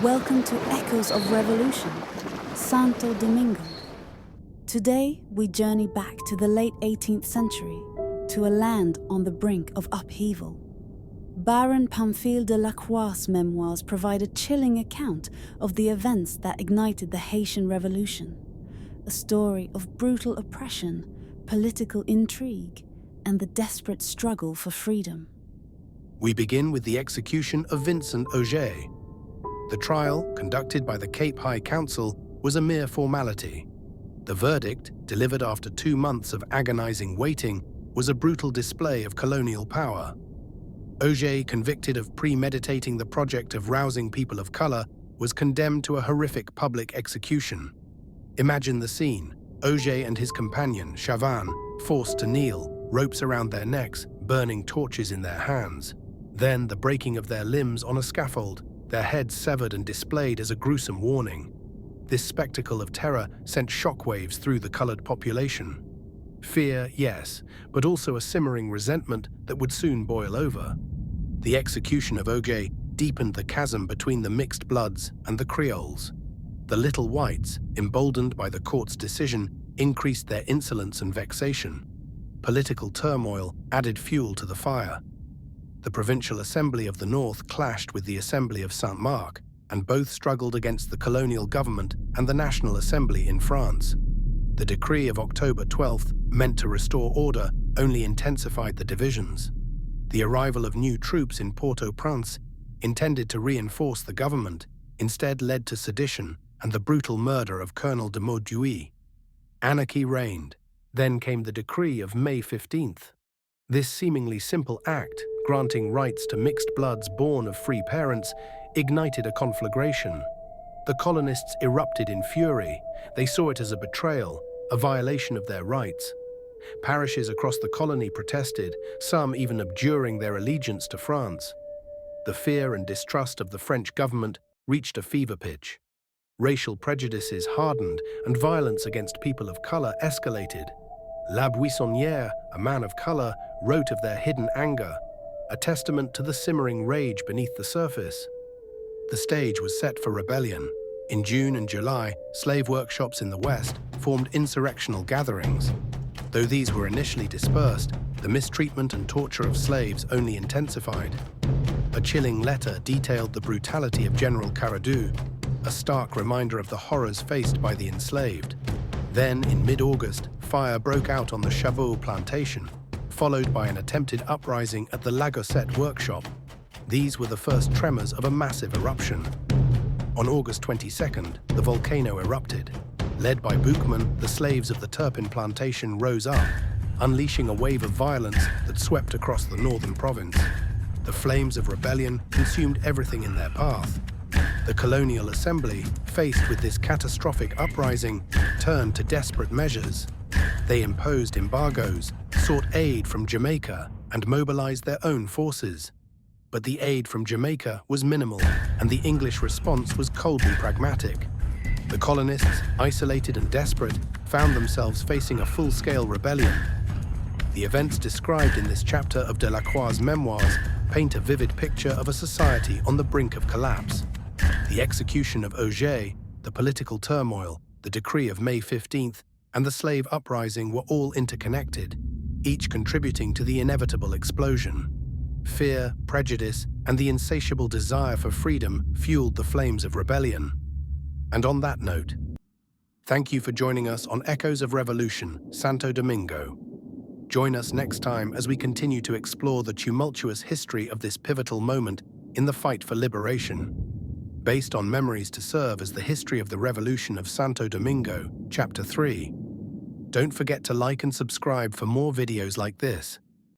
Welcome to Echoes of Revolution, Santo Domingo. Today, we journey back to the late 18th century, to a land on the brink of upheaval. Baron Pamphile de Lacroix's memoirs provide a chilling account of the events that ignited the Haitian Revolution, a story of brutal oppression, political intrigue, and the desperate struggle for freedom. We begin with the execution of Vincent Ogé. The trial, conducted by the Cape High Council, was a mere formality. The verdict, delivered after 2 months of agonizing waiting, was a brutal display of colonial power. Ogé, convicted of premeditating the project of rousing people of color, was condemned to a horrific public execution. Imagine the scene: Ogé and his companion, Chavan, forced to kneel, ropes around their necks, burning torches in their hands. Then the breaking of their limbs on a scaffold, their heads severed and displayed as a gruesome warning. This spectacle of terror sent shockwaves through the colored population. Fear, yes, but also a simmering resentment that would soon boil over. The execution of Ogé deepened the chasm between the mixed bloods and the Creoles. The little whites, emboldened by the court's decision, increased their insolence and vexation. Political turmoil added fuel to the fire. The Provincial Assembly of the North clashed with the Assembly of Saint-Marc, and both struggled against the colonial government and the National Assembly in France. The decree of October 12th, meant to restore order, only intensified the divisions. The arrival of new troops in Port-au-Prince, intended to reinforce the government, instead led to sedition and the brutal murder of Colonel de Mauduit. Anarchy reigned. Then came the decree of May 15th. This seemingly simple act, granting rights to mixed bloods born of free parents, ignited a conflagration. The colonists erupted in fury. They saw it as a betrayal, a violation of their rights. Parishes across the colony protested, some even abjuring their allegiance to France. The fear and distrust of the French government reached a fever pitch. Racial prejudices hardened, and violence against people of color escalated. La Buissonnière, a man of color, wrote of their hidden anger, a testament to the simmering rage beneath the surface. The stage was set for rebellion. In June and July, slave workshops in the West formed insurrectional gatherings. Though these were initially dispersed, the mistreatment and torture of slaves only intensified. A chilling letter detailed the brutality of General Carradou, a stark reminder of the horrors faced by the enslaved. Then, in mid-August, fire broke out on the Chabot plantation, followed by an attempted uprising at the Lagosette workshop. These were the first tremors of a massive eruption. On August 22nd, the volcano erupted. Led by Boukman, the slaves of the Turpin plantation rose up, unleashing a wave of violence that swept across the northern province. The flames of rebellion consumed everything in their path. The Colonial Assembly, faced with this catastrophic uprising, turned to desperate measures. They imposed embargoes, sought aid from Jamaica, and mobilized their own forces. But the aid from Jamaica was minimal, and the English response was coldly pragmatic. The colonists, isolated and desperate, found themselves facing a full-scale rebellion. The events described in this chapter of Delacroix's memoirs paint a vivid picture of a society on the brink of collapse. The execution of Ogé, the political turmoil, the decree of May 15th, and the slave uprising were all interconnected, each contributing to the inevitable explosion. Fear, prejudice, and the insatiable desire for freedom fueled the flames of rebellion. And on that note, thank you for joining us on Echoes of Revolution, Santo Domingo. Join us next time as we continue to explore the tumultuous history of this pivotal moment in the fight for liberation. Based on memories to serve as the history of the Revolution of Santo Domingo, Chapter 3. Don't forget to like and subscribe for more videos like this.